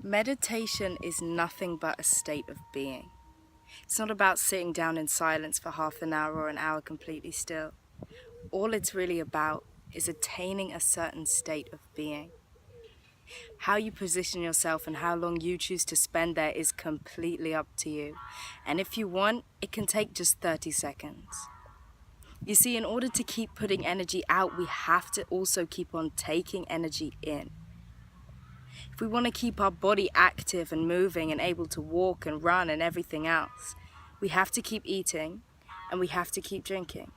Meditation is nothing but a state of being. It's not about sitting down in silence for half an hour or an hour completely still. All it's really about is attaining a certain state of being. How you position yourself and how long you choose to spend there is completely up to you. And if you want, it can take just 30 seconds. You see, in order to keep putting energy out, we have to also keep on taking energy in. If we want to keep our body active and moving and able to walk and run and everything else, we have to keep eating and we have to keep drinking.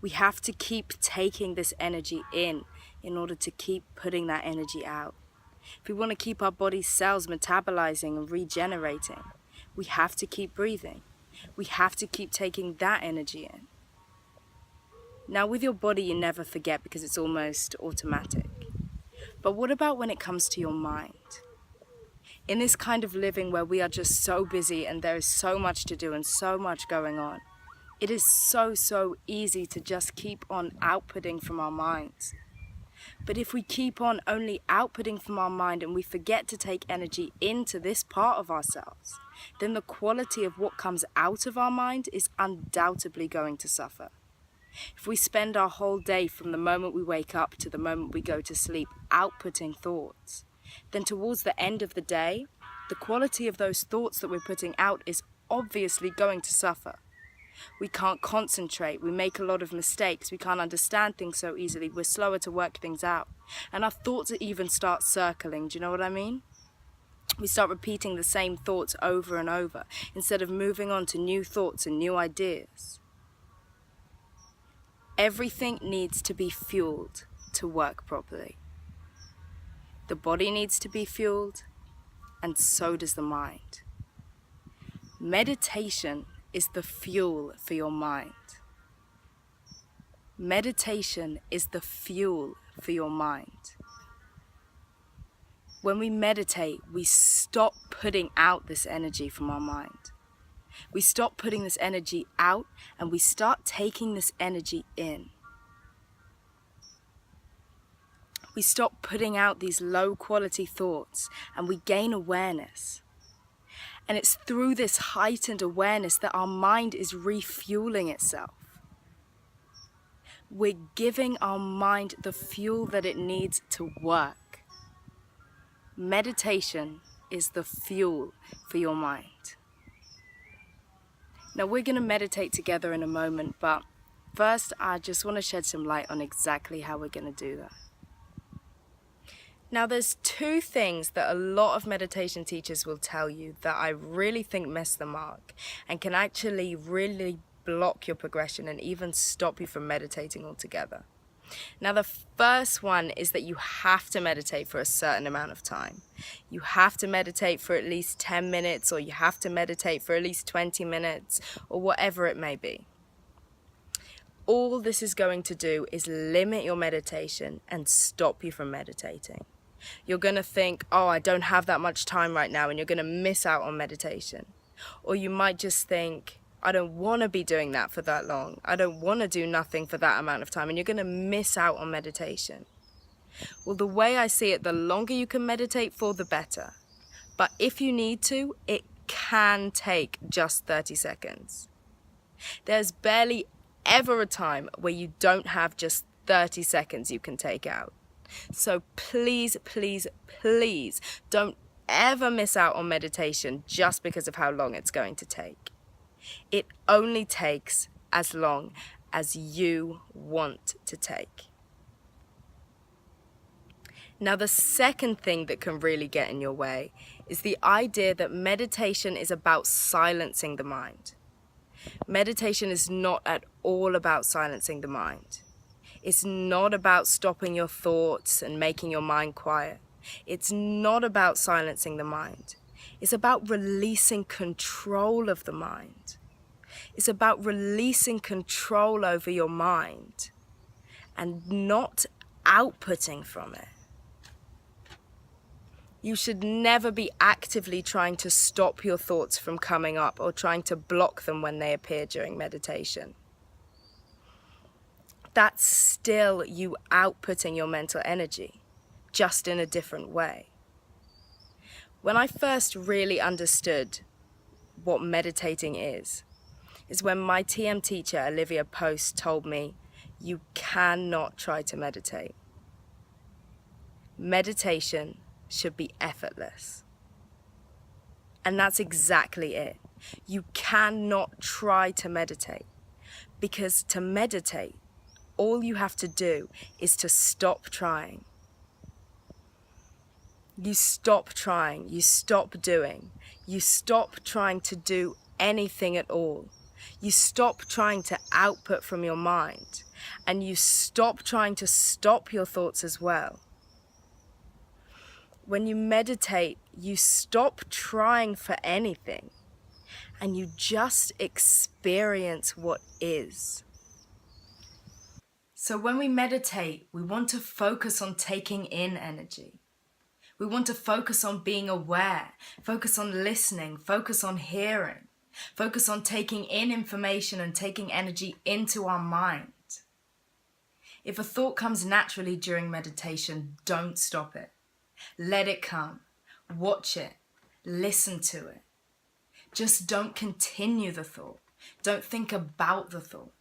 We have to keep taking this energy in order to keep putting that energy out. If we want to keep our body's cells metabolizing and regenerating, we have to keep breathing. We have to keep taking that energy in. Now, with your body, you never forget because it's almost automatic. But what about when it comes to your mind? In this kind of living where we are just so busy and there is so much to do and so much going on, it is so easy to just keep on outputting from our minds. But if we keep on only outputting from our mind and we forget to take energy into this part of ourselves, then the quality of what comes out of our mind is undoubtedly going to suffer. If we spend our whole day from the moment we wake up to the moment we go to sleep outputting thoughts, then towards the end of the day, the quality of those thoughts that we're putting out is obviously going to suffer. We can't concentrate, we make a lot of mistakes, we can't understand things so easily, we're slower to work things out. And our thoughts even start circling, do you know what I mean? We start repeating the same thoughts over and over instead of moving on to new thoughts and new ideas. Everything needs to be fueled to work properly. The body needs to be fueled, and so does the mind. Meditation is the fuel for your mind. Meditation is the fuel for your mind. When we meditate, we stop putting out this energy from our mind. We stop putting this energy out and we start taking this energy in. We stop putting out these low quality thoughts and we gain awareness. And it's through this heightened awareness that our mind is refueling itself. We're giving our mind the fuel that it needs to work. Meditation is the fuel for your mind. Now we're going to meditate together in a moment, but first I just want to shed some light on exactly how we're going to do that. Now there's two things that a lot of meditation teachers will tell you that I really think miss the mark and can actually really block your progression and even stop you from meditating altogether. Now the first one is that you have to meditate for a certain amount of time. You have to meditate for at least 10 minutes or you have to meditate for at least 20 minutes or whatever it may be. All this is going to do is limit your meditation and stop you from meditating. You're going to think, oh, I don't have that much time right now, and you're going to miss out on meditation. Or you might just think, I don't want to be doing that for that long. I don't want to do nothing for that amount of time, and you're going to miss out on meditation. Well, the way I see it, the longer you can meditate for, the better. But if you need to, it can take just 30 seconds. There's barely ever a time where you don't have just 30 seconds you can take out. So please don't ever miss out on meditation just because of how long it's going to take. It only takes as long as you want to take. Now the second thing that can really get in your way is the idea that meditation is about silencing the mind. Meditation is not at all about silencing the mind. It's not about stopping your thoughts and making your mind quiet. It's not about silencing the mind. It's about releasing control of the mind. It's about releasing control over your mind and not outputting from it. You should never be actively trying to stop your thoughts from coming up or trying to block them when they appear during meditation. That's still you outputting your mental energy, just in a different way. When I first really understood what meditating is when my TM teacher, Olivia Post, told me, you cannot try to meditate. Meditation should be effortless. And that's exactly it. You cannot try to meditate, because to meditate, all you have to do is to stop trying. You stop trying, you stop doing, you stop trying to do anything at all. You stop trying to output from your mind, and you stop trying to stop your thoughts as well. When you meditate, you stop trying for anything, and you just experience what is. So when we meditate, we want to focus on taking in energy. We want to focus on being aware, focus on listening, focus on hearing, focus on taking in information and taking energy into our mind. If a thought comes naturally during meditation, don't stop it. Let it come. Watch it. Listen to it. Just don't continue the thought. Don't think about the thought.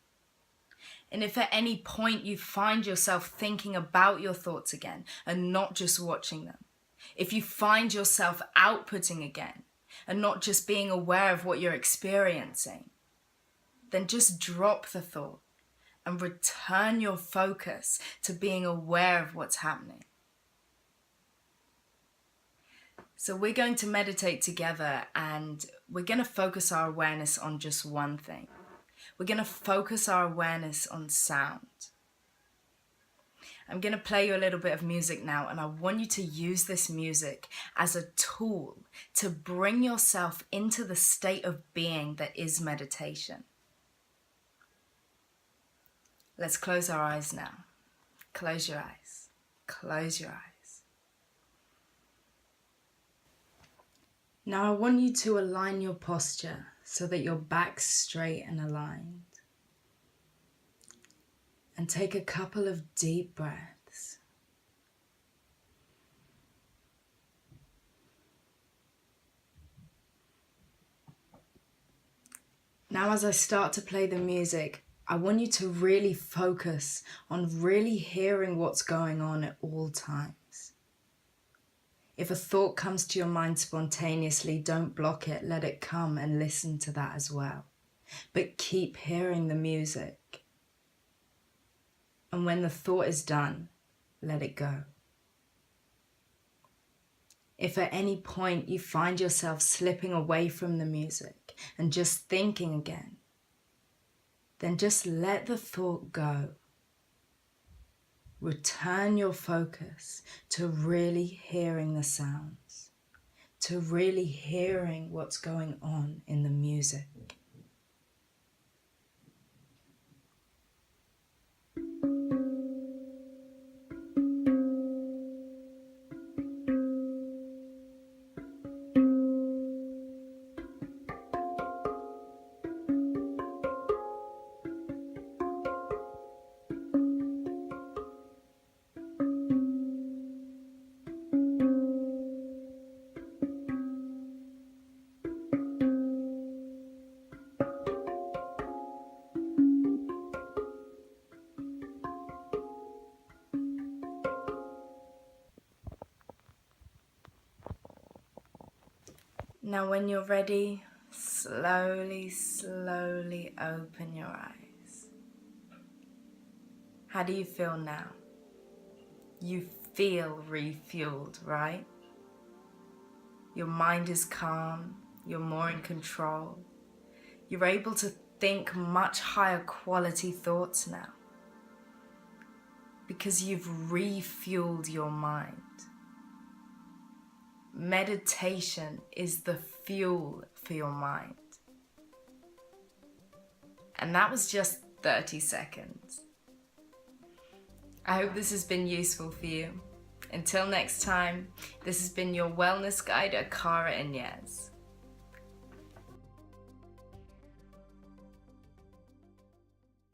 And if at any point you find yourself thinking about your thoughts again and not just watching them, if you find yourself outputting again and not just being aware of what you're experiencing, then just drop the thought and return your focus to being aware of what's happening. So we're going to meditate together, and we're going to focus our awareness on just one thing. We're going to focus our awareness on sound. I'm going to play you a little bit of music now, and I want you to use this music as a tool to bring yourself into the state of being that is meditation. Let's close our eyes now. Close your eyes. Close your eyes. Now I want you to align your posture so that your back's straight and aligned. And take a couple of deep breaths. Now as I start to play the music, I want you to really focus on really hearing what's going on at all times. If a thought comes to your mind spontaneously, don't block it, let it come and listen to that as well. But keep hearing the music. And when the thought is done, let it go. If at any point you find yourself slipping away from the music and just thinking again, then just let the thought go. Return your focus to really hearing the sounds, to really hearing what's going on in the music. Now when you're ready, slowly, slowly open your eyes. How do you feel now? You feel refueled, right? Your mind is calm, you're more in control. You're able to think much higher quality thoughts now because you've refueled your mind. Meditation is the fuel for your mind. And that was just 30 seconds. I hope this has been useful for you. Until next time, this has been your wellness guide, Akara Inez.